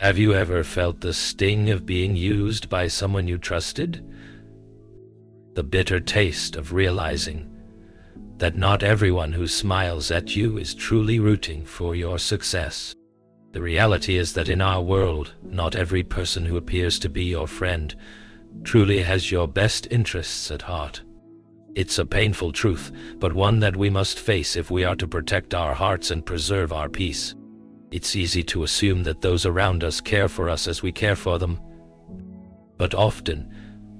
Have you ever felt the sting of being used by someone you trusted? The bitter taste of realizing that not everyone who smiles at you is truly rooting for your success. The reality is that in our world, not every person who appears to be your friend truly has your best interests at heart. It's a painful truth, but one that we must face if we are to protect our hearts and preserve our peace. It's easy to assume that those around us care for us as we care for them. But often,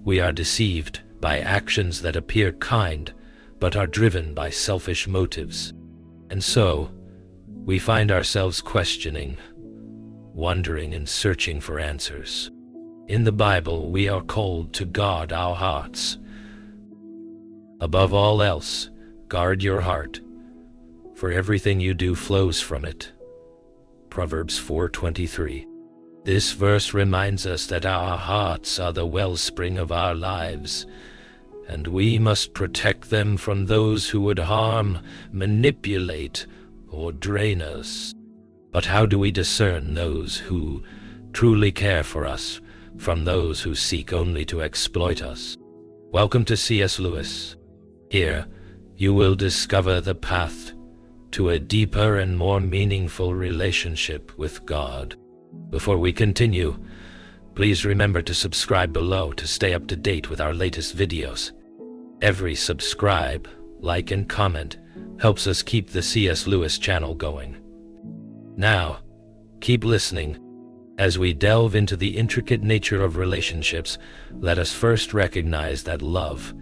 we are deceived by actions that appear kind, but are driven by selfish motives. And so, we find ourselves questioning, wondering, and searching for answers. In the Bible, we are called to guard our hearts. Above all else, guard your heart, for everything you do flows from it. Proverbs 4:23. This verse reminds us that our hearts are the wellspring of our lives, and we must protect them from those who would harm, manipulate, or drain us. But how do we discern those who truly care for us from those who seek only to exploit us? Welcome to C.S. Lewis. Here, you will discover the path to a deeper and more meaningful relationship with God. Before we continue, please remember to subscribe below to stay up to date with our latest videos. Every subscribe, like, and comment helps us keep the C.S. Lewis channel going. Now, keep listening. As we delve into the intricate nature of relationships, let us first recognize that love,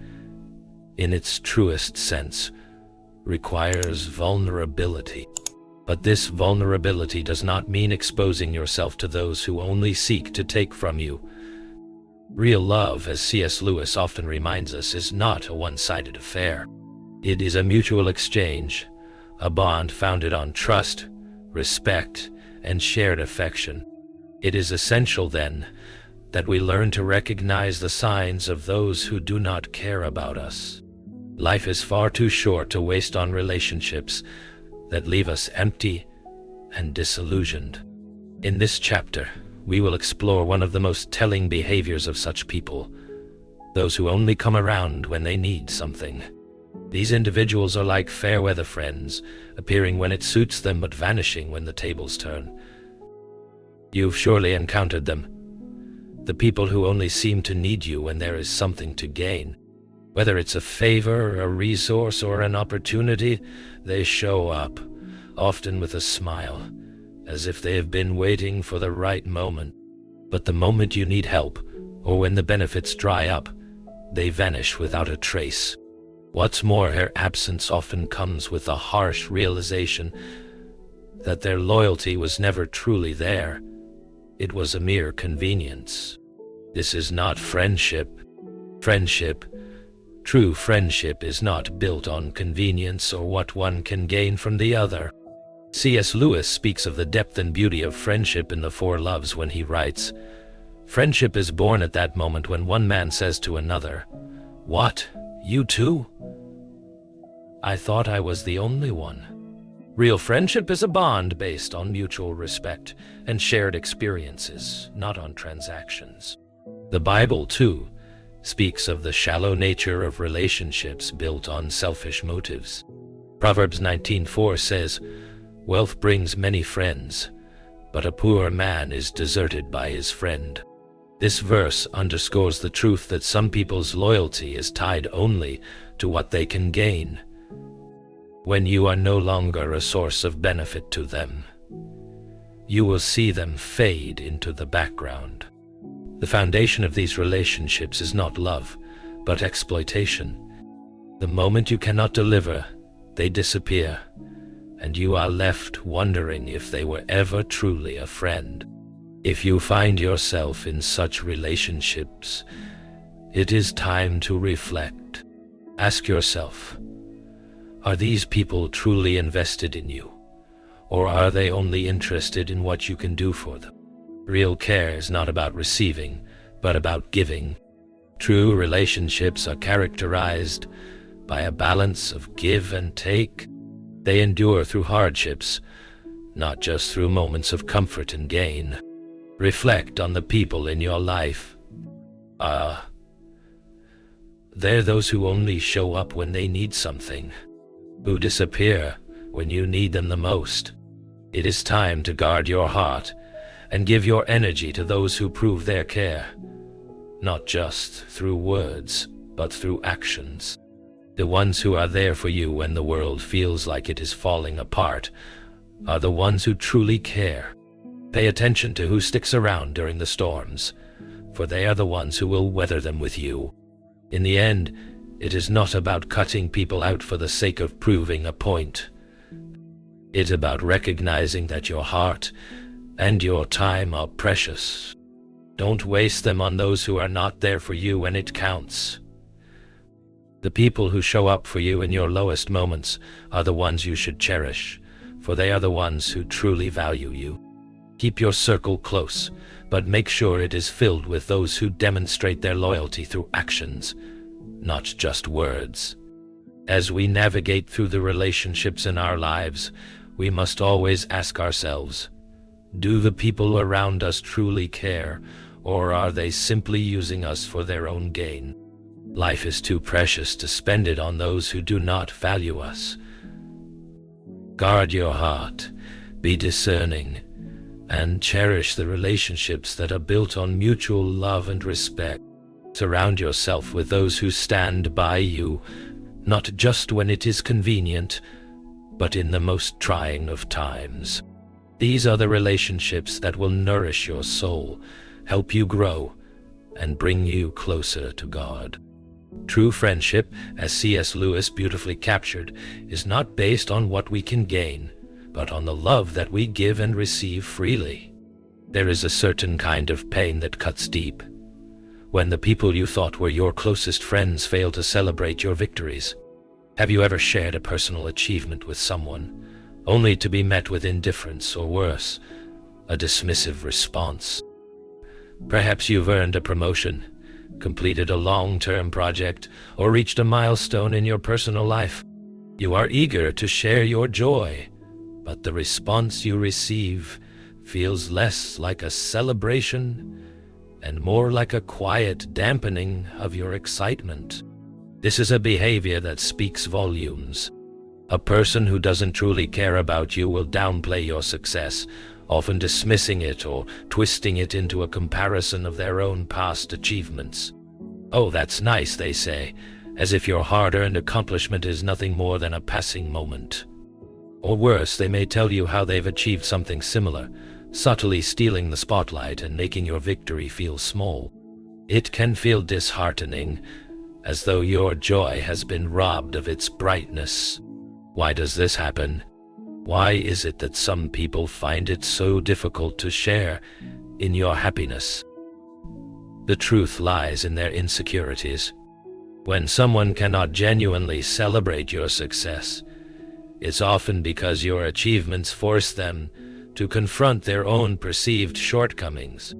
in its truest sense, requires vulnerability. But this vulnerability does not mean exposing yourself to those who only seek to take from you. Real love, as C.S. Lewis often reminds us, is not a one-sided affair. It is a mutual exchange, a bond founded on trust, respect, and shared affection. It is essential, then, that we learn to recognize the signs of those who do not care about us. Life is far too short to waste on relationships that leave us empty and disillusioned. In this chapter, we will explore one of the most telling behaviors of such people, those who only come around when they need something. These individuals are like fair-weather friends, appearing when it suits them but vanishing when the tables turn. You've surely encountered them. The people who only seem to need you when there is something to gain. Whether it's a favor, a resource, or an opportunity, they show up, often with a smile, as if they have been waiting for the right moment. But the moment you need help, or when the benefits dry up, they vanish without a trace. What's more, their absence often comes with a harsh realization that their loyalty was never truly there. It was a mere convenience. This is not friendship. True friendship is not built on convenience or what one can gain from the other. C.S. Lewis speaks of the depth and beauty of friendship in The Four Loves when he writes, "Friendship is born at that moment when one man says to another, 'What, you too? I thought I was the only one.' Real friendship is a bond based on mutual respect and shared experiences, not on transactions." The Bible, too, speaks of the shallow nature of relationships built on selfish motives. Proverbs 19:4 says, "Wealth brings many friends, but a poor man is deserted by his friend." This verse underscores the truth that some people's loyalty is tied only to what they can gain. When you are no longer a source of benefit to them, you will see them fade into the background. The foundation of these relationships is not love, but exploitation. The moment you cannot deliver, they disappear, and you are left wondering if they were ever truly a friend. If you find yourself in such relationships, it is time to reflect. Ask yourself, are these people truly invested in you, or are they only interested in what you can do for them? Real care is not about receiving, but about giving. True relationships are characterized by a balance of give and take. They endure through hardships, not just through moments of comfort and gain. Reflect on the people in your life. They're those who only show up when they need something, who disappear when you need them the most. It is time to guard your heart and give your energy to those who prove their care, not just through words, but through actions. The ones who are there for you when the world feels like it is falling apart are the ones who truly care. Pay attention to who sticks around during the storms, for they are the ones who will weather them with you. In the end, it is not about cutting people out for the sake of proving a point. It's about recognizing that your heart and your time are precious. Don't waste them on those who are not there for you when it counts. The people who show up for you in your lowest moments are the ones you should cherish, for they are the ones who truly value you. Keep your circle close, but make sure it is filled with those who demonstrate their loyalty through actions, not just words. As we navigate through the relationships in our lives, we must always ask ourselves, do the people around us truly care, or are they simply using us for their own gain? Life is too precious to spend it on those who do not value us. Guard your heart, be discerning, and cherish the relationships that are built on mutual love and respect. Surround yourself with those who stand by you, not just when it is convenient, but in the most trying of times. These are the relationships that will nourish your soul, help you grow, and bring you closer to God. True friendship, as C.S. Lewis beautifully captured, is not based on what we can gain, but on the love that we give and receive freely. There is a certain kind of pain that cuts deep, when the people you thought were your closest friends fail to celebrate your victories. Have you ever shared a personal achievement with someone, only to be met with indifference or worse, a dismissive response? Perhaps you've earned a promotion, completed a long-term project, or reached a milestone in your personal life. You are eager to share your joy, but the response you receive feels less like a celebration and more like a quiet dampening of your excitement. This is a behavior that speaks volumes. A person who doesn't truly care about you will downplay your success, often dismissing it or twisting it into a comparison of their own past achievements. "Oh, that's nice," they say, as if your hard-earned accomplishment is nothing more than a passing moment. Or worse, they may tell you how they've achieved something similar, subtly stealing the spotlight and making your victory feel small. It can feel disheartening, as though your joy has been robbed of its brightness. Why does this happen? Why is it that some people find it so difficult to share in your happiness? The truth lies in their insecurities. When someone cannot genuinely celebrate your success, it's often because your achievements force them to confront their own perceived shortcomings.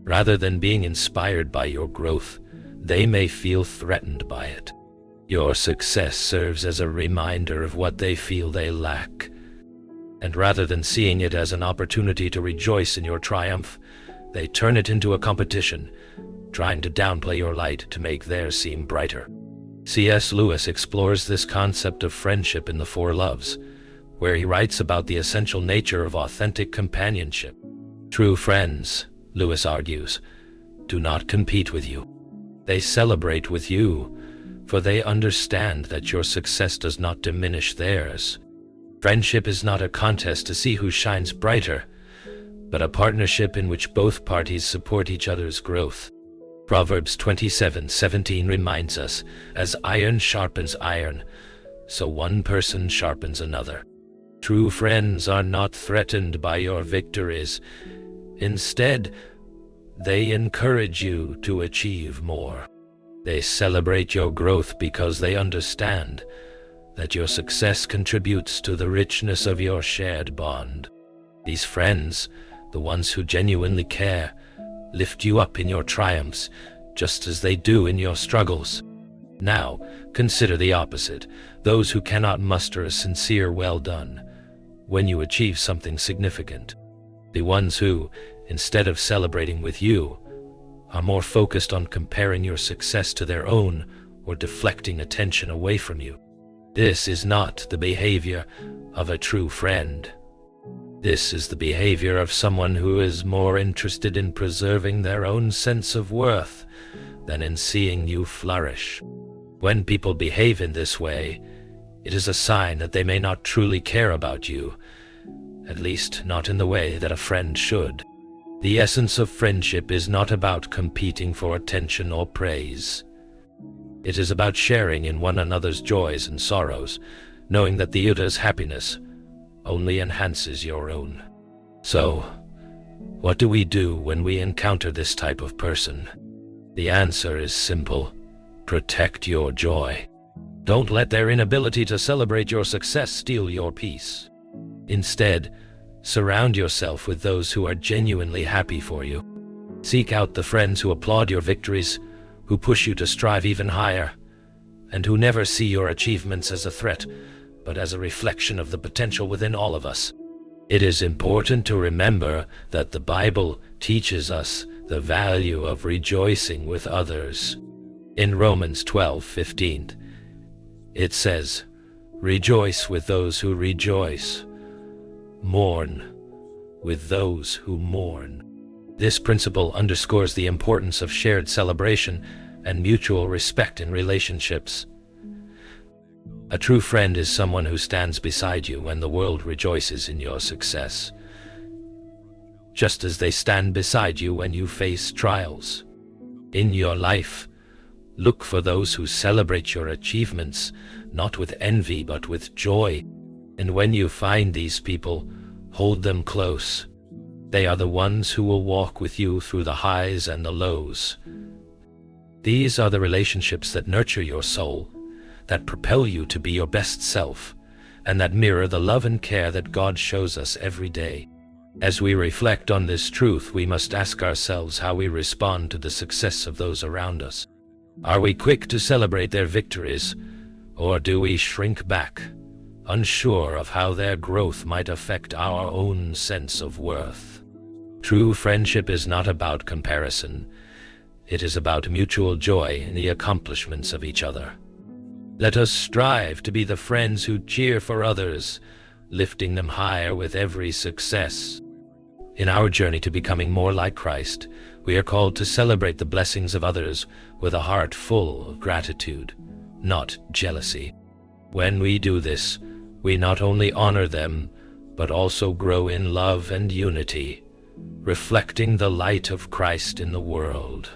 Rather than being inspired by your growth, they may feel threatened by it. Your success serves as a reminder of what they feel they lack. And rather than seeing it as an opportunity to rejoice in your triumph, they turn it into a competition, trying to downplay your light to make theirs seem brighter. C.S. Lewis explores this concept of friendship in The Four Loves, where he writes about the essential nature of authentic companionship. True friends, Lewis argues, do not compete with you. They celebrate with you, for they understand that your success does not diminish theirs. Friendship is not a contest to see who shines brighter, but a partnership in which both parties support each other's growth. Proverbs 27:17 reminds us, as iron sharpens iron, so one person sharpens another. True friends are not threatened by your victories. Instead, they encourage you to achieve more. They celebrate your growth because they understand that your success contributes to the richness of your shared bond. These friends, the ones who genuinely care, lift you up in your triumphs, just as they do in your struggles. Now, consider the opposite, those who cannot muster a sincere well done when you achieve something significant. The ones who, instead of celebrating with you, are more focused on comparing your success to their own or deflecting attention away from you. This is not the behavior of a true friend. This is the behavior of someone who is more interested in preserving their own sense of worth than in seeing you flourish. When people behave in this way, it is a sign that they may not truly care about you, at least not in the way that a friend should. The essence of friendship is not about competing for attention or praise. It is about sharing in one another's joys and sorrows, knowing that the other's happiness only enhances your own. So, what do we do when we encounter this type of person? The answer is simple. Protect your joy. Don't let their inability to celebrate your success steal your peace. Instead, surround yourself with those who are genuinely happy for you. Seek out the friends who applaud your victories, who push you to strive even higher, and who never see your achievements as a threat, but as a reflection of the potential within all of us. It is important to remember that the Bible teaches us the value of rejoicing with others. In Romans 12:15, it says, "Rejoice with those who rejoice. Mourn with those who mourn." This principle underscores the importance of shared celebration and mutual respect in relationships. A true friend is someone who stands beside you when the world rejoices in your success, just as they stand beside you when you face trials. In your life, look for those who celebrate your achievements, not with envy but with joy. And when you find these people, hold them close. They are the ones who will walk with you through the highs and the lows. These are the relationships that nurture your soul, that propel you to be your best self, and that mirror the love and care that God shows us every day. As we reflect on this truth, we must ask ourselves how we respond to the success of those around us. Are we quick to celebrate their victories, or do we shrink back, unsure of how their growth might affect our own sense of worth? True friendship is not about comparison. It is about mutual joy in the accomplishments of each other. Let us strive to be the friends who cheer for others, lifting them higher with every success. In our journey to becoming more like Christ, we are called to celebrate the blessings of others with a heart full of gratitude, not jealousy. When we do this, we not only honor them, but also grow in love and unity, reflecting the light of Christ in the world.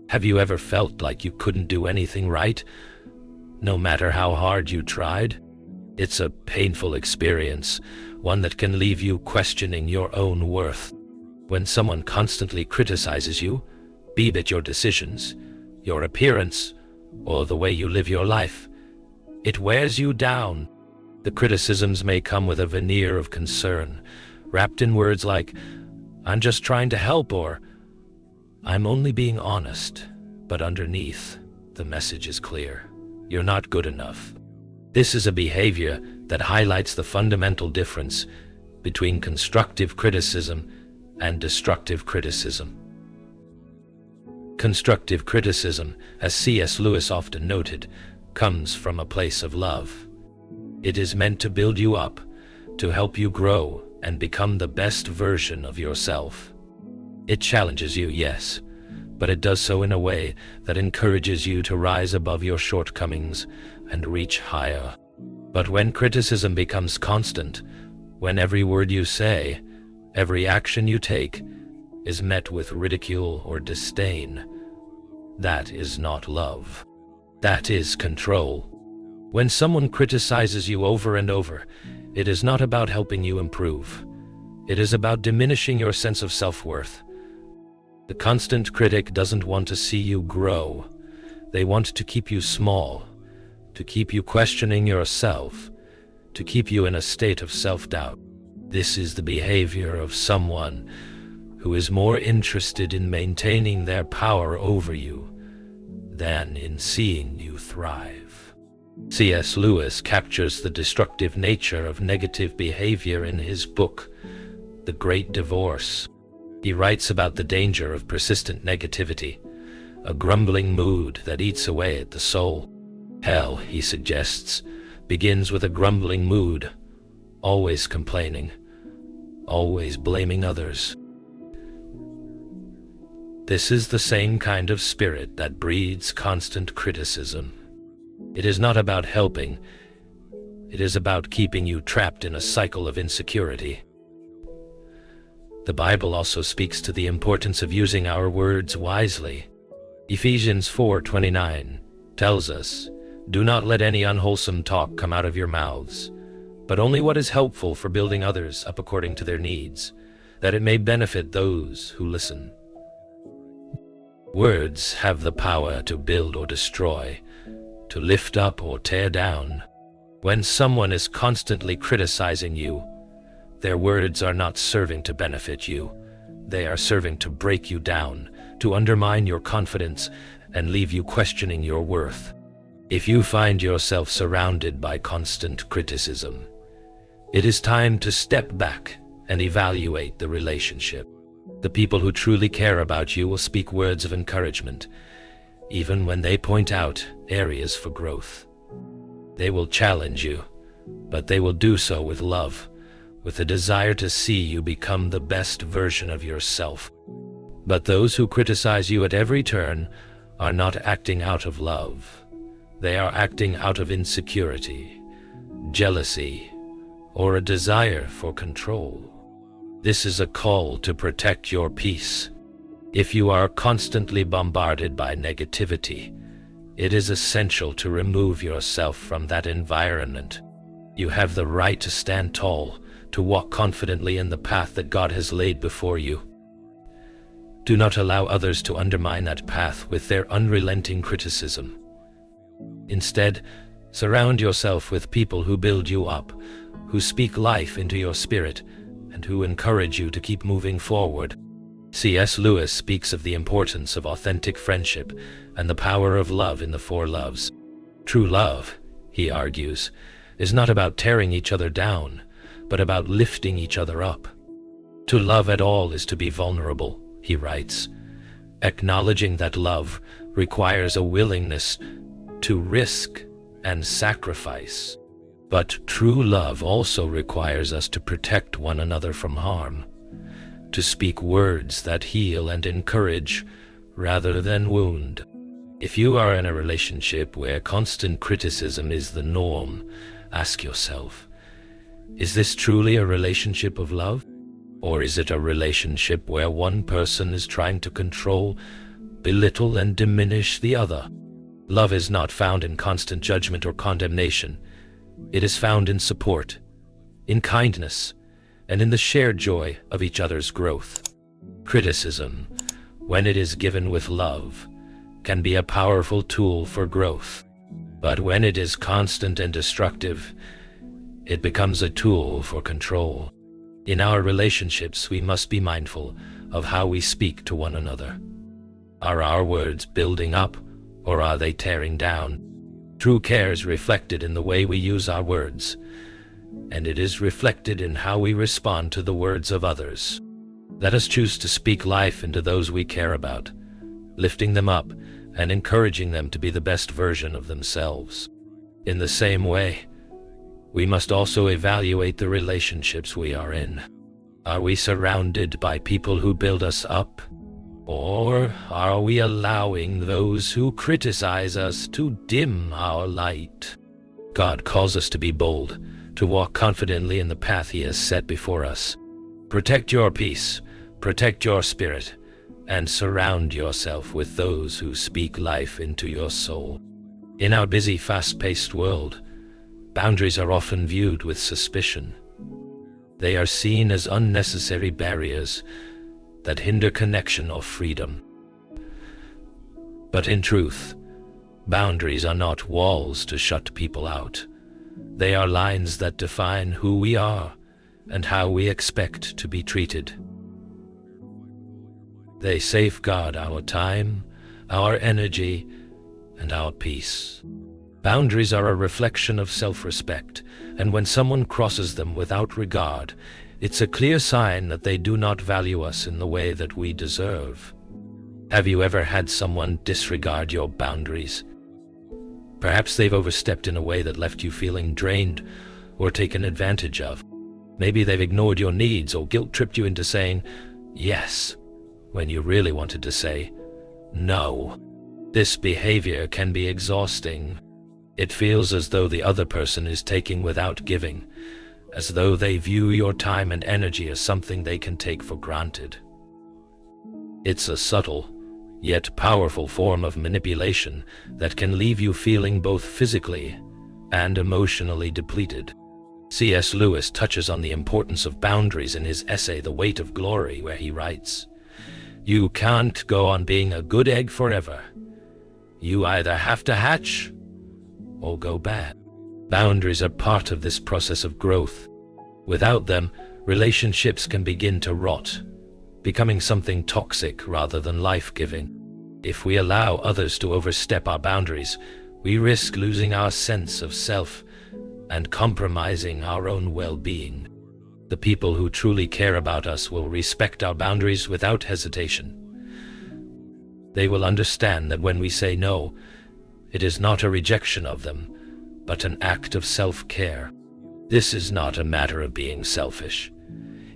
Have you ever felt like you couldn't do anything right, no matter how hard you tried? It's a painful experience, one that can leave you questioning your own worth. When someone constantly criticizes you, be it your decisions, your appearance, or the way you live your life, it wears you down. The criticisms may come with a veneer of concern, wrapped in words like, "I'm just trying to help," or "I'm only being honest." But underneath, the message is clear. You're not good enough. This is a behavior that highlights the fundamental difference between constructive criticism and destructive criticism. Constructive criticism, as C.S. Lewis often noted, comes from a place of love. It is meant to build you up, to help you grow and become the best version of yourself. It challenges you, yes, but it does so in a way that encourages you to rise above your shortcomings and reach higher. But when criticism becomes constant, when every word you say, every action you take, is met with ridicule or disdain, that is not love. That is control. When someone criticizes you over and over, it is not about helping you improve. It is about diminishing your sense of self-worth. The constant critic doesn't want to see you grow. They want to keep you small, to keep you questioning yourself, to keep you in a state of self-doubt. This is the behavior of someone who is more interested in maintaining their power over you than in seeing you thrive. C.S. Lewis captures the destructive nature of negative behavior in his book, The Great Divorce. He writes about the danger of persistent negativity, a grumbling mood that eats away at the soul. Hell, he suggests, begins with a grumbling mood, always complaining, always blaming others. This is the same kind of spirit that breeds constant criticism. It is not about helping, it is about keeping you trapped in a cycle of insecurity. The Bible also speaks to the importance of using our words wisely. Ephesians 4:29 tells us, "Do not let any unwholesome talk come out of your mouths, but only what is helpful for building others up according to their needs, that it may benefit those who listen." Words have the power to build or destroy, to lift up or tear down. When someone is constantly criticizing you, their words are not serving to benefit you. They are serving to break you down, to undermine your confidence, and leave you questioning your worth. If you find yourself surrounded by constant criticism, it is time to step back and evaluate the relationship. The people who truly care about you will speak words of encouragement, even when they point out areas for growth. They will challenge you, but they will do so with love, with a desire to see you become the best version of yourself. But those who criticize you at every turn are not acting out of love. They are acting out of insecurity, jealousy, or a desire for control. This is a call to protect your peace. If you are constantly bombarded by negativity, it is essential to remove yourself from that environment. You have the right to stand tall, to walk confidently in the path that God has laid before you. Do not allow others to undermine that path with their unrelenting criticism. Instead, surround yourself with people who build you up, who speak life into your spirit, and who encourage you to keep moving forward. C.S. Lewis speaks of the importance of authentic friendship and the power of love in the four loves. True love, he argues, is not about tearing each other down, but about lifting each other up. To love at all is to be vulnerable, he writes, acknowledging that love requires a willingness to risk and sacrifice. But true love also requires us to protect one another from harm, to speak words that heal and encourage rather than wound. If you are in a relationship where constant criticism is the norm, ask yourself, is this truly a relationship of love? Or is it a relationship where one person is trying to control, belittle, and diminish the other? Love is not found in constant judgment or condemnation. It is found in support, in kindness, and in the shared joy of each other's growth. Criticism, when it is given with love, can be a powerful tool for growth. But when it is constant and destructive, it becomes a tool for control. In our relationships, we must be mindful of how we speak to one another. Are our words building up, or are they tearing down? True care is reflected in the way we use our words, and it is reflected in how we respond to the words of others. Let us choose to speak life into those we care about, lifting them up and encouraging them to be the best version of themselves. In the same way, we must also evaluate the relationships we are in. Are we surrounded by people who build us up? Or are we allowing those who criticize us to dim our light? God calls us to be bold, to walk confidently in the path He has set before us. Protect your peace, protect your spirit, and surround yourself with those who speak life into your soul. In our busy, fast-paced world, boundaries are often viewed with suspicion. They are seen as unnecessary barriers that hinder connection or freedom. But in truth, boundaries are not walls to shut people out. They are lines that define who we are and how we expect to be treated. They safeguard our time, our energy, and our peace. Boundaries are a reflection of self-respect, and when someone crosses them without regard, It's a clear sign that they do not value us in the way that we deserve. Have you ever had someone disregard your boundaries? Perhaps they've overstepped in a way that left you feeling drained or taken advantage of. Maybe they've ignored your needs or guilt-tripped you into saying yes when you really wanted to say no. This behavior can be exhausting. It feels as though the other person is taking without giving, as though they view your time and energy as something they can take for granted. It's a subtle, yet powerful form of manipulation that can leave you feeling both physically and emotionally depleted. C.S. Lewis touches on the importance of boundaries in his essay The Weight of Glory, where he writes, "You can't go on being a good egg forever. You either have to hatch or go bad." Boundaries are part of this process of growth. Without them, relationships can begin to rot, becoming something toxic rather than life-giving. If we allow others to overstep our boundaries, we risk losing our sense of self and compromising our own well-being. The people who truly care about us will respect our boundaries without hesitation. They will understand that when we say no, it is not a rejection of them, but an act of self-care. This is not a matter of being selfish.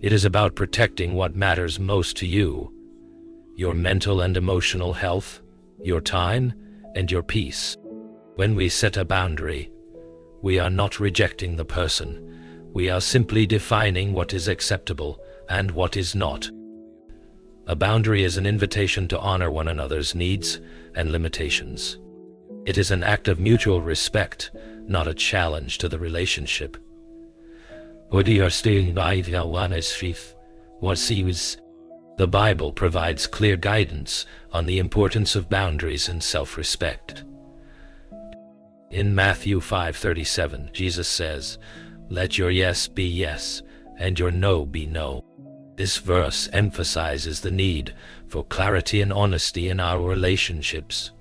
It is about protecting what matters most to you: your mental and emotional health, your time, and your peace. When we set a boundary, we are not rejecting the person. We are simply defining what is acceptable and what is not. A boundary is an invitation to honor one another's needs and limitations. It is an act of mutual respect, not a challenge to the relationship. The Bible provides clear guidance on the importance of boundaries and self-respect. In Matthew 5:37, Jesus says, "Let your yes be yes, and your no be no." This verse emphasizes the need for clarity and honesty in our relationships.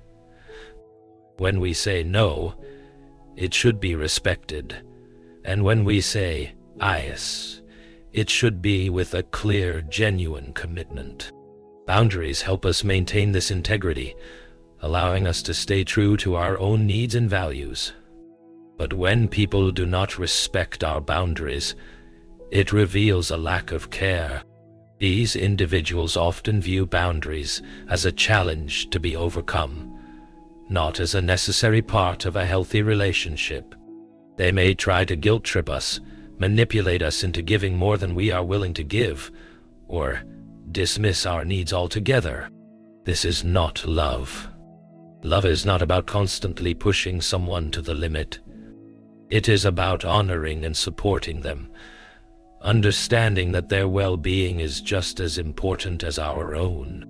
When we say no, it should be respected. And when we say yes, it should be with a clear, genuine commitment. Boundaries help us maintain this integrity, allowing us to stay true to our own needs and values. But when people do not respect our boundaries, it reveals a lack of care. These individuals often view boundaries as a challenge to be overcome, not as a necessary part of a healthy relationship. They may try to guilt-trip us, manipulate us into giving more than we are willing to give, or dismiss our needs altogether. This is not love. Love is not about constantly pushing someone to the limit. It is about honoring and supporting them, understanding that their well-being is just as important as our own.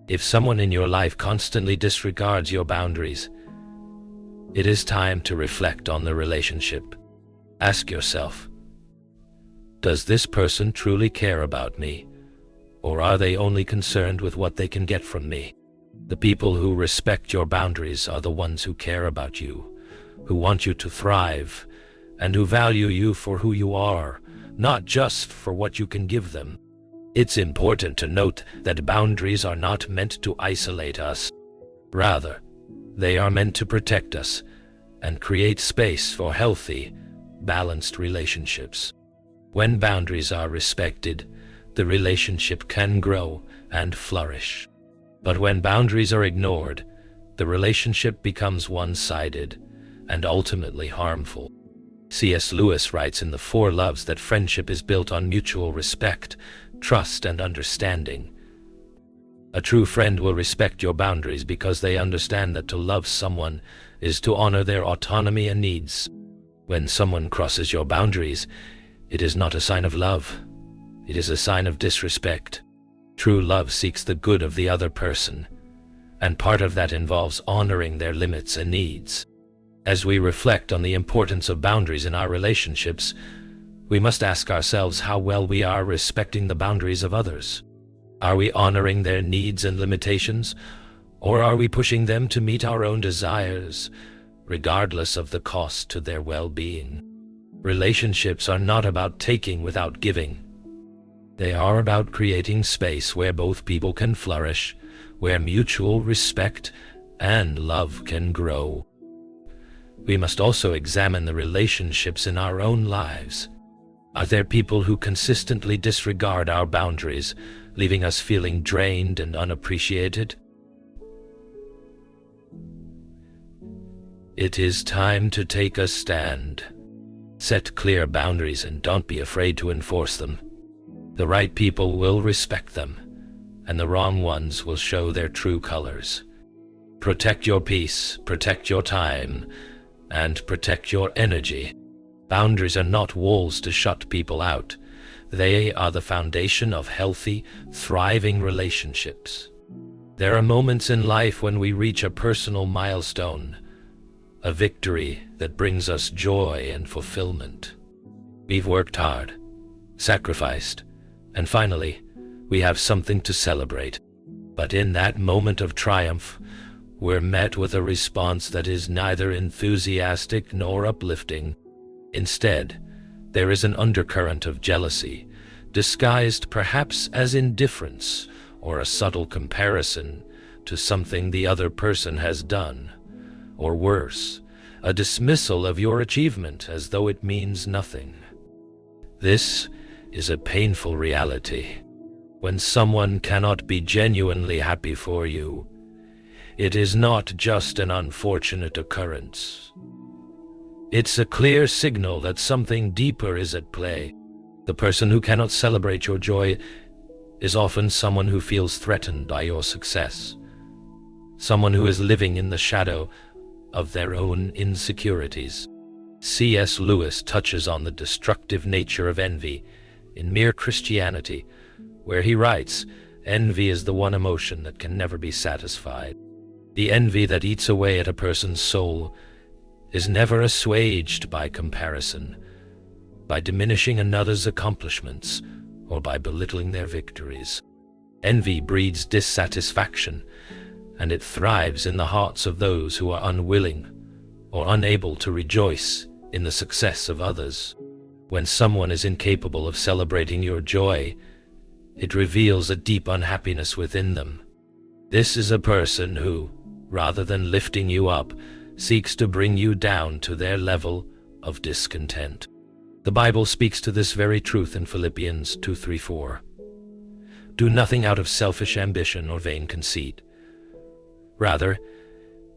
If someone in your life constantly disregards your boundaries, it is time to reflect on the relationship. Ask yourself, does this person truly care about me, or are they only concerned with what they can get from me? The people who respect your boundaries are the ones who care about you, who want you to thrive, and who value you for who you are, not just for what you can give them. It's important to note that boundaries are not meant to isolate us. Rather, they are meant to protect us and create space for healthy, balanced relationships. When boundaries are respected, the relationship can grow and flourish. But when boundaries are ignored, the relationship becomes one-sided and ultimately harmful. C.S. Lewis writes in The Four Loves that friendship is built on mutual respect, trust, and understanding. A true friend will respect your boundaries because they understand that to love someone is to honor their autonomy and needs. When someone crosses your boundaries, it is not a sign of love. It is a sign of disrespect. True love seeks the good of the other person, and part of that involves honoring their limits and needs. As we reflect on the importance of boundaries in our relationships, we must ask ourselves how well we are respecting the boundaries of others. Are we honoring their needs and limitations, or are we pushing them to meet our own desires, regardless of the cost to their well-being? Relationships are not about taking without giving. They are about creating space where both people can flourish, where mutual respect and love can grow. We must also examine the relationships in our own lives. Are there people who consistently disregard our boundaries, leaving us feeling drained and unappreciated? It is time to take a stand. Set clear boundaries and don't be afraid to enforce them. The right people will respect them, and the wrong ones will show their true colors. Protect your peace, protect your time, and protect your energy. Boundaries are not walls to shut people out. They are the foundation of healthy, thriving relationships. There are moments in life when we reach a personal milestone, a victory that brings us joy and fulfillment. We've worked hard, sacrificed, and finally, we have something to celebrate. But in that moment of triumph, we're met with a response that is neither enthusiastic nor uplifting. Instead, there is an undercurrent of jealousy, disguised perhaps as indifference or a subtle comparison to something the other person has done. Or worse, a dismissal of your achievement as though it means nothing. This is a painful reality. When someone cannot be genuinely happy for you, it is not just an unfortunate occurrence. It's a clear signal that something deeper is at play. The person who cannot celebrate your joy is often someone who feels threatened by your success, someone who is living in the shadow of their own insecurities. C.S. Lewis touches on the destructive nature of envy in Mere Christianity, where he writes, "Envy is the one emotion that can never be satisfied. The envy that eats away at a person's soul is never assuaged by comparison, by diminishing another's accomplishments, or by belittling their victories. Envy breeds dissatisfaction, and it thrives in the hearts of those who are unwilling or unable to rejoice in the success of others. When someone is incapable of celebrating your joy, it reveals a deep unhappiness within them. This is a person who, rather than lifting you up, seeks to bring you down to their level of discontent. The Bible speaks to this very truth in Philippians 2:3-4. Do nothing out of selfish ambition or vain conceit. Rather,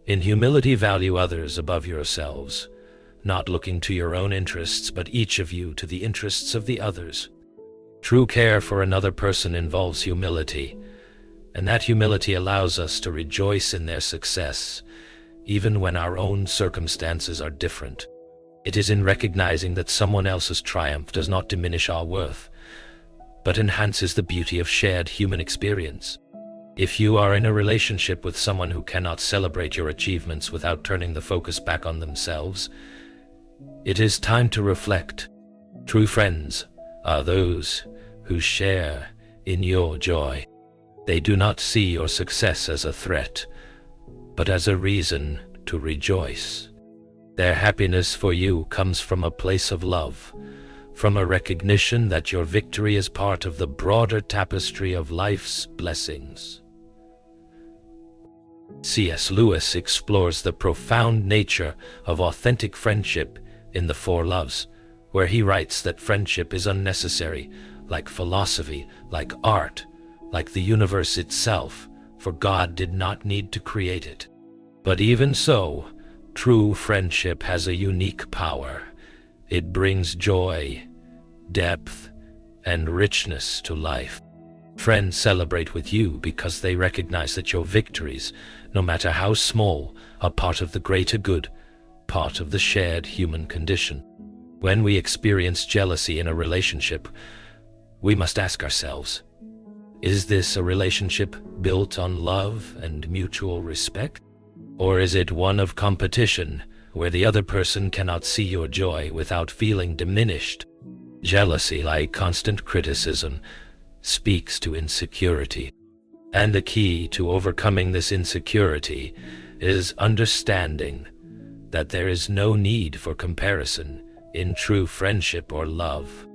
in humility value others above yourselves, not looking to your own interests, but each of you to the interests of the others. True care for another person involves humility, and that humility allows us to rejoice in their success, even when our own circumstances are different. It is in recognizing that someone else's triumph does not diminish our worth, but enhances the beauty of shared human experience. If you are in a relationship with someone who cannot celebrate your achievements without turning the focus back on themselves, it is time to reflect. True friends are those who share in your joy. They do not see your success as a threat, but as a reason to rejoice. Their happiness for you comes from a place of love, from a recognition that your victory is part of the broader tapestry of life's blessings. C.S. Lewis explores the profound nature of authentic friendship in The Four Loves, where he writes that friendship is unnecessary, like philosophy, like art, like the universe itself, for God did not need to create it. But even so, true friendship has a unique power. It brings joy, depth, and richness to life. Friends celebrate with you because they recognize that your victories, no matter how small, are part of the greater good, part of the shared human condition. When we experience jealousy in a relationship, we must ask ourselves, is this a relationship built on love and mutual respect? Or is it one of competition, where the other person cannot see your joy without feeling diminished? Jealousy, like constant criticism, speaks to insecurity. And the key to overcoming this insecurity is understanding that there is no need for comparison in true friendship or love.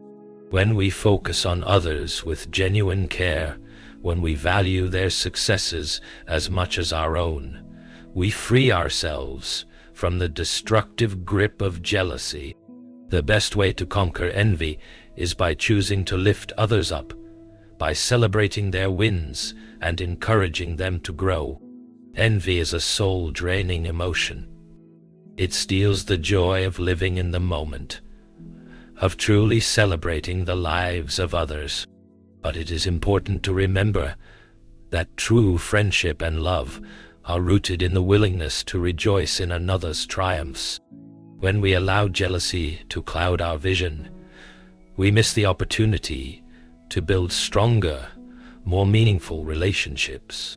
When we focus on others with genuine care, when we value their successes as much as our own, we free ourselves from the destructive grip of jealousy. The best way to conquer envy is by choosing to lift others up, by celebrating their wins and encouraging them to grow. Envy is a soul-draining emotion. It steals the joy of living in the moment, of truly celebrating the lives of others. But it is important to remember that true friendship and love are rooted in the willingness to rejoice in another's triumphs. When we allow jealousy to cloud our vision, we miss the opportunity to build stronger, more meaningful relationships.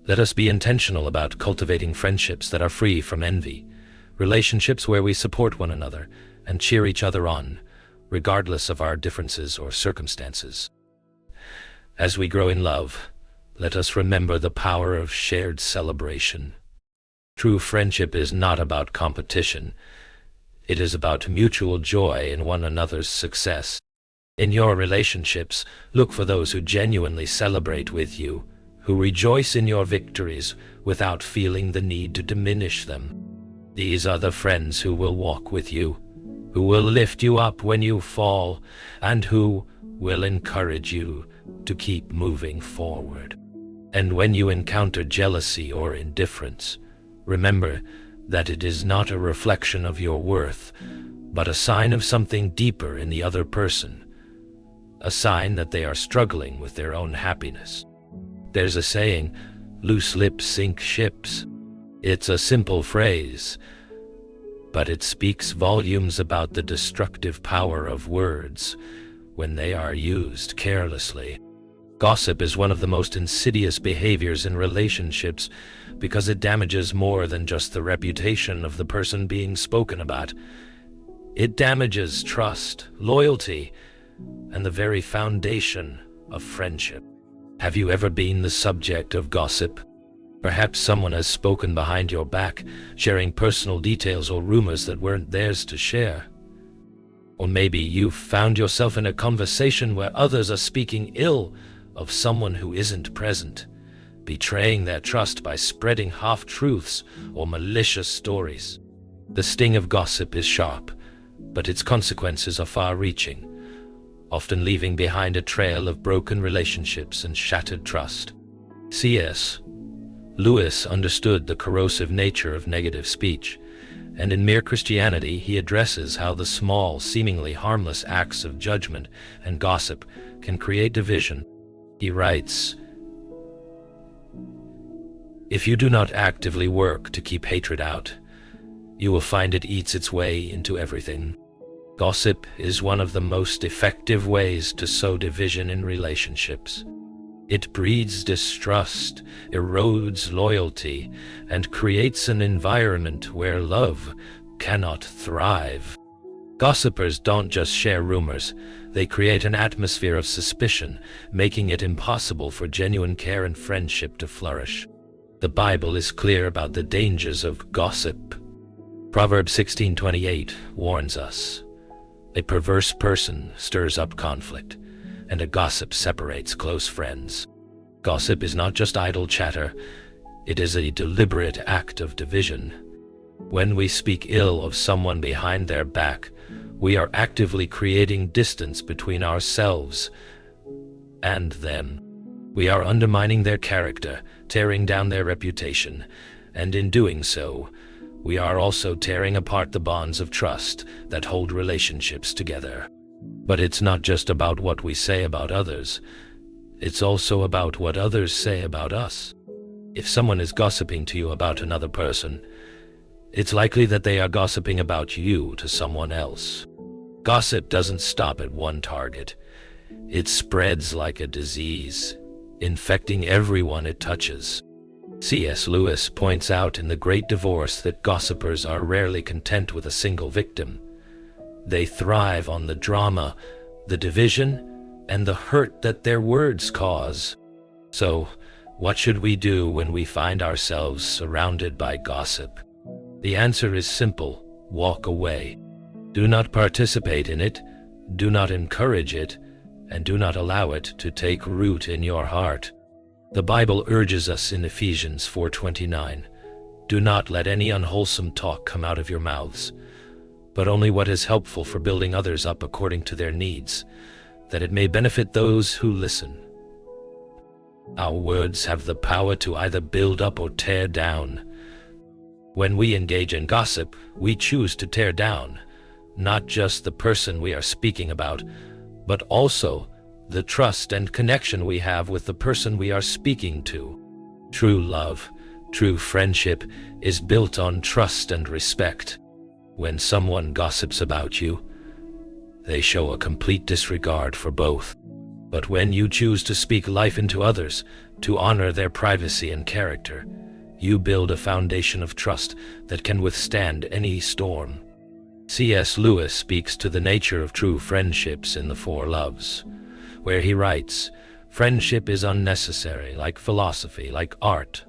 Let us be intentional about cultivating friendships that are free from envy, relationships where we support one another and cheer each other on, regardless of our differences or circumstances. As we grow in love, let us remember the power of shared celebration. True friendship is not about competition. It is about mutual joy in one another's success. In your relationships, look for those who genuinely celebrate with you, who rejoice in your victories without feeling the need to diminish them. These are the friends who will walk with you, who will lift you up when you fall, and who will encourage you to keep moving forward. And when you encounter jealousy or indifference, remember that it is not a reflection of your worth, but a sign of something deeper in the other person, a sign that they are struggling with their own happiness. There's a saying, "Loose lips sink ships." It's a simple phrase, but it speaks volumes about the destructive power of words when they are used carelessly. Gossip is one of the most insidious behaviors in relationships because it damages more than just the reputation of the person being spoken about. It damages trust, loyalty, and the very foundation of friendship. Have you ever been the subject of gossip? Perhaps someone has spoken behind your back, sharing personal details or rumors that weren't theirs to share. Or maybe you've found yourself in a conversation where others are speaking ill of someone who isn't present, betraying their trust by spreading half-truths or malicious stories. The sting of gossip is sharp, but its consequences are far-reaching, often leaving behind a trail of broken relationships and shattered trust. C.S. Lewis understood the corrosive nature of negative speech, and in Mere Christianity he addresses how the small, seemingly harmless acts of judgment and gossip can create division. He writes, "If you do not actively work to keep hatred out, you will find it eats its way into everything." Gossip is one of the most effective ways to sow division in relationships. It breeds distrust, erodes loyalty, and creates an environment where love cannot thrive. Gossipers don't just share rumors, they create an atmosphere of suspicion, making it impossible for genuine care and friendship to flourish. The Bible is clear about the dangers of gossip. Proverbs 16:28 warns us, "A perverse person stirs up conflict, and a gossip separates close friends." Gossip is not just idle chatter, it is a deliberate act of division. When we speak ill of someone behind their back, we are actively creating distance between ourselves and them. We are undermining their character, tearing down their reputation, and in doing so, we are also tearing apart the bonds of trust that hold relationships together. But it's not just about what we say about others, it's also about what others say about us. If someone is gossiping to you about another person, it's likely that they are gossiping about you to someone else. Gossip doesn't stop at one target. It spreads like a disease, infecting everyone it touches. C.S. Lewis points out in The Great Divorce that gossipers are rarely content with a single victim. They thrive on the drama, the division, and the hurt that their words cause. So, what should we do when we find ourselves surrounded by gossip? The answer is simple: walk away. Do not participate in it, Do not encourage it, and do not allow it to take root in your heart. The Bible urges us in Ephesians 4:29, "Do not let any unwholesome talk come out of your mouths, but only what is helpful for building others up according to their needs, that it may benefit those who listen." Our words have the power to either build up or tear down. When we engage in gossip, we choose to tear down, not just the person we are speaking about, but also the trust and connection we have with the person we are speaking to. True love, true friendship is built on trust and respect. When someone gossips about you, they show a complete disregard for both. But when you choose to speak life into others, to honor their privacy and character, you build a foundation of trust that can withstand any storm. C.S. Lewis speaks to the nature of true friendships in The Four Loves, where he writes, "Friendship is unnecessary, like philosophy, like art,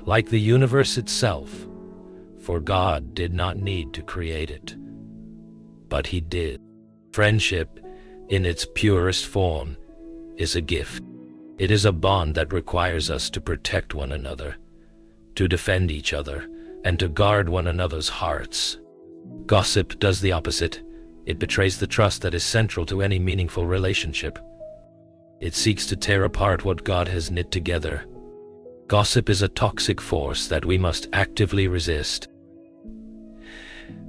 like the universe itself, for God did not need to create it, but He did." Friendship, in its purest form, is a gift. It is a bond that requires us to protect one another, to defend each other, and to guard one another's hearts. Gossip does the opposite. It betrays the trust that is central to any meaningful relationship. It seeks to tear apart what God has knit together. Gossip is a toxic force that we must actively resist.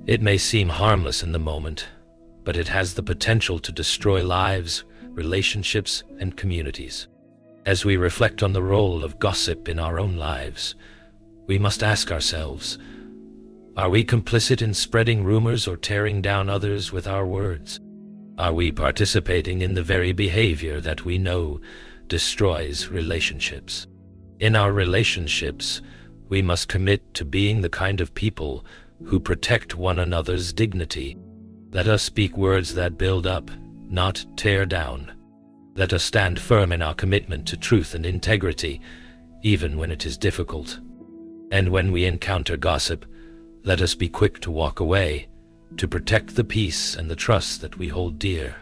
It may seem harmless in the moment, but it has the potential to destroy lives, relationships, and communities. As we reflect on the role of gossip in our own lives, we must ask ourselves, are we complicit in spreading rumors or tearing down others with our words? Are we participating in the very behavior that we know destroys relationships? In our relationships, we must commit to being the kind of people who protect one another's dignity. Let us speak words that build up, not tear down. Let us stand firm in our commitment to truth and integrity, even when it is difficult. And when we encounter gossip, let us be quick to walk away, to protect the peace and the trust that we hold dear.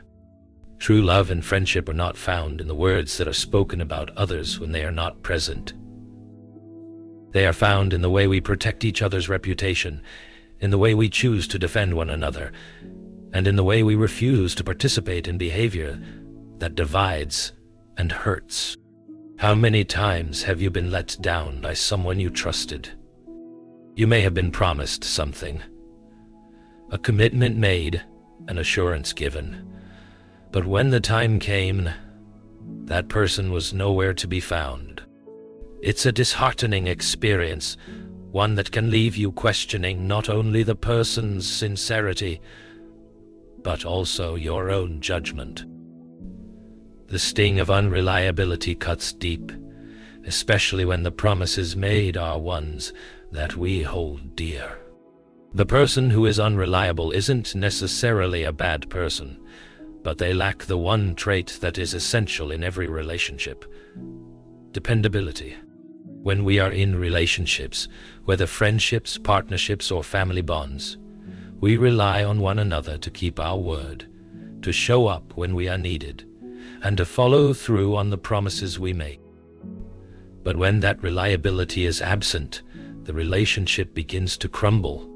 True love and friendship are not found in the words that are spoken about others when they are not present. They are found in the way we protect each other's reputation, in the way we choose to defend one another, and in the way we refuse to participate in behavior that divides and hurts. How many times have you been let down by someone you trusted? You may have been promised something, a commitment made, an assurance given, but when the time came, that person was nowhere to be found. It's a disheartening experience, one that can leave you questioning not only the person's sincerity, but also your own judgment. The sting of unreliability cuts deep, especially when the promises made are ones that we hold dear. The person who is unreliable isn't necessarily a bad person, but they lack the one trait that is essential in every relationship: dependability. When we are in relationships, whether friendships, partnerships, or family bonds, we rely on one another to keep our word, to show up when we are needed, and to follow through on the promises we make. But when that reliability is absent, the relationship begins to crumble.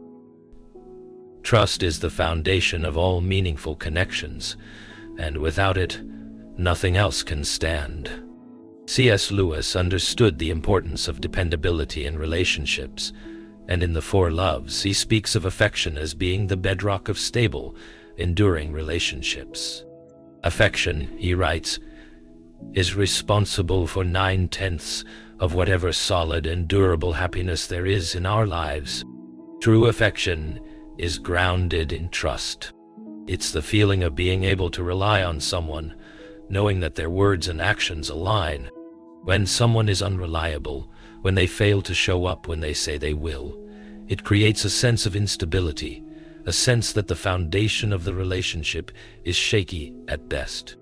Trust is the foundation of all meaningful connections, and without it, nothing else can stand. C.S. Lewis understood the importance of dependability in relationships, and in The Four Loves, he speaks of affection as being the bedrock of stable, enduring relationships. Affection, he writes, is responsible for 9/10 of whatever solid and durable happiness there is in our lives. True affection is grounded in trust. It's the feeling of being able to rely on someone, knowing that their words and actions align. When someone is unreliable, when they fail to show up when they say they will, it creates a sense of instability, a sense that the foundation of the relationship is shaky at best.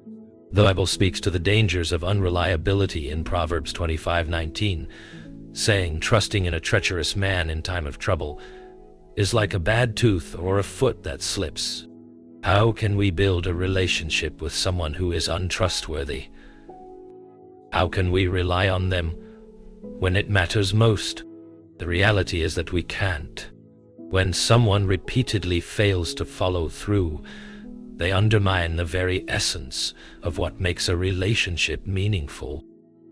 The Bible speaks to the dangers of unreliability in Proverbs 25:19, saying, "Trusting in a treacherous man in time of trouble is like a bad tooth or a foot that slips." How can we build a relationship with someone who is untrustworthy? How can we rely on them when it matters most? The reality is that we can't. When someone repeatedly fails to follow through, they undermine the very essence of what makes a relationship meaningful.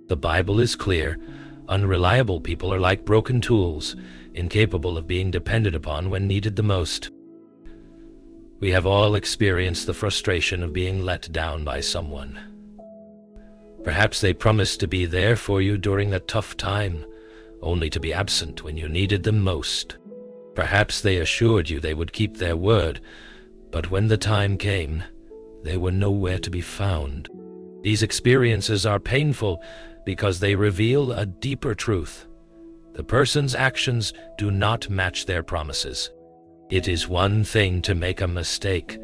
The Bible is clear. Unreliable people are like broken tools, incapable of being depended upon when needed the most. We have all experienced the frustration of being let down by someone. Perhaps they promised to be there for you during a tough time, only to be absent when you needed them most. Perhaps they assured you they would keep their word, but when the time came, they were nowhere to be found. These experiences are painful because they reveal a deeper truth. The person's actions do not match their promises. It is one thing to make a mistake,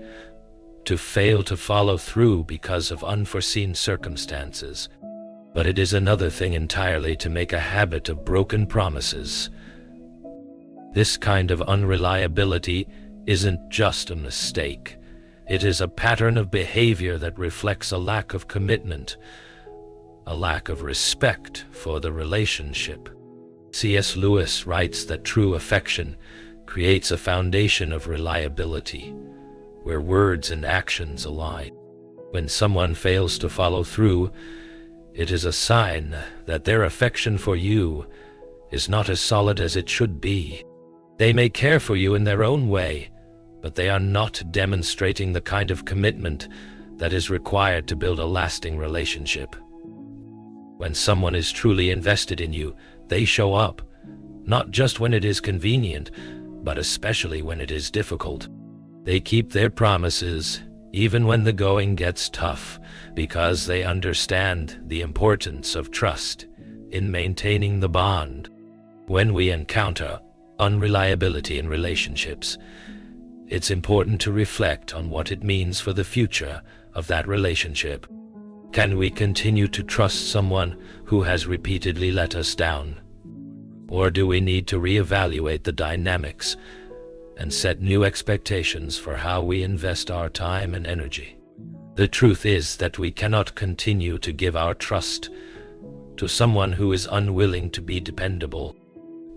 to fail to follow through because of unforeseen circumstances. But it is another thing entirely to make a habit of broken promises. This kind of unreliability isn't just a mistake. It is a pattern of behavior that reflects a lack of commitment, a lack of respect for the relationship. C.S. Lewis writes that true affection creates a foundation of reliability, where words and actions align. When someone fails to follow through, it is a sign that their affection for you is not as solid as it should be. They may care for you in their own way, but they are not demonstrating the kind of commitment that is required to build a lasting relationship. When someone is truly invested in you, they show up, not just when it is convenient, but especially when it is difficult. They keep their promises, even when the going gets tough, because they understand the importance of trust in maintaining the bond. When we encounter unreliability in relationships, it's important to reflect on what it means for the future of that relationship. Can we continue to trust someone who has repeatedly let us down? Or do we need to reevaluate the dynamics and set new expectations for how we invest our time and energy? The truth is that we cannot continue to give our trust to someone who is unwilling to be dependable.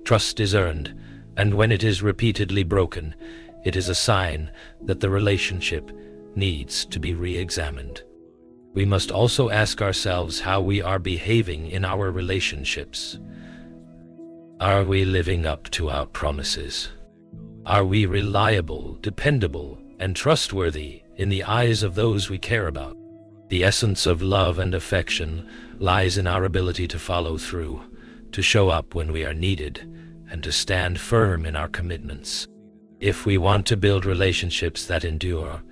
Trust is earned, and when it is repeatedly broken, it is a sign that the relationship needs to be re-examined. We must also ask ourselves how we are behaving in our relationships. Are we living up to our promises? Are we reliable, dependable, and trustworthy in the eyes of those we care about? The essence of love and affection lies in our ability to follow through, to show up when we are needed, and to stand firm in our commitments. If we want to build relationships that endure,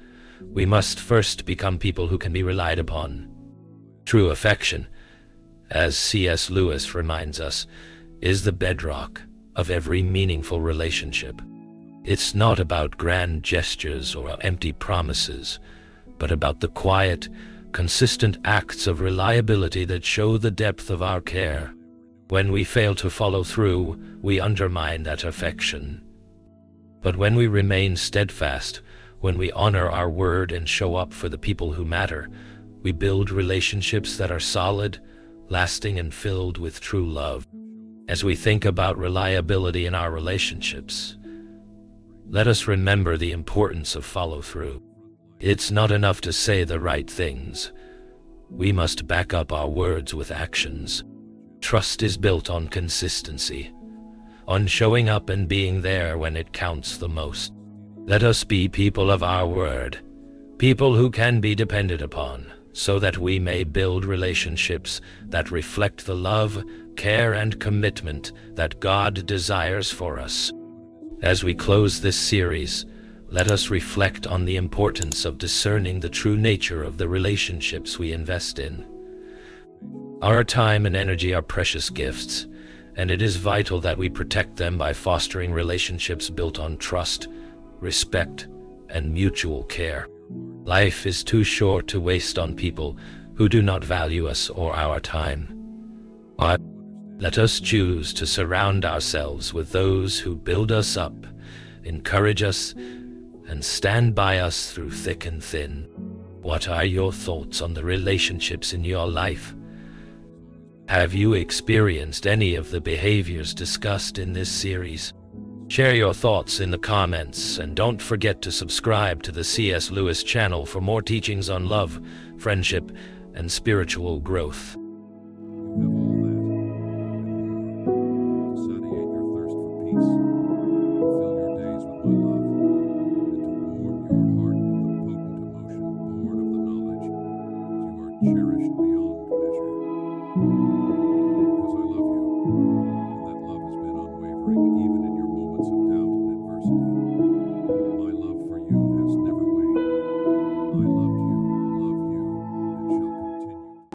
we must first become people who can be relied upon. True affection, as C.S. Lewis reminds us, is the bedrock of every meaningful relationship. It's not about grand gestures or empty promises, but about the quiet, consistent acts of reliability that show the depth of our care. When we fail to follow through, we undermine that affection. But when we remain steadfast, when we honor our word and show up for the people who matter, we build relationships that are solid, lasting, and filled with true love. As we think about reliability in our relationships, let us remember the importance of follow-through. It's not enough to say the right things. We must back up our words with actions. Trust is built on consistency, on showing up and being there when it counts the most. Let us be people of our word, people who can be depended upon, so that we may build relationships that reflect the love, care, and commitment that God desires for us. As we close this series, let us reflect on the importance of discerning the true nature of the relationships we invest in. Our time and energy are precious gifts, and it is vital that we protect them by fostering relationships built on trust, respect, and mutual care. Life is too short to waste on people who do not value us or our time. But let us choose to surround ourselves with those who build us up, encourage us, and stand by us through thick and thin. What are your thoughts on the relationships in your life? Have you experienced any of the behaviors discussed in this series? Share your thoughts in the comments, and don't forget to subscribe to the C.S. Lewis channel for more teachings on love, friendship, and spiritual growth.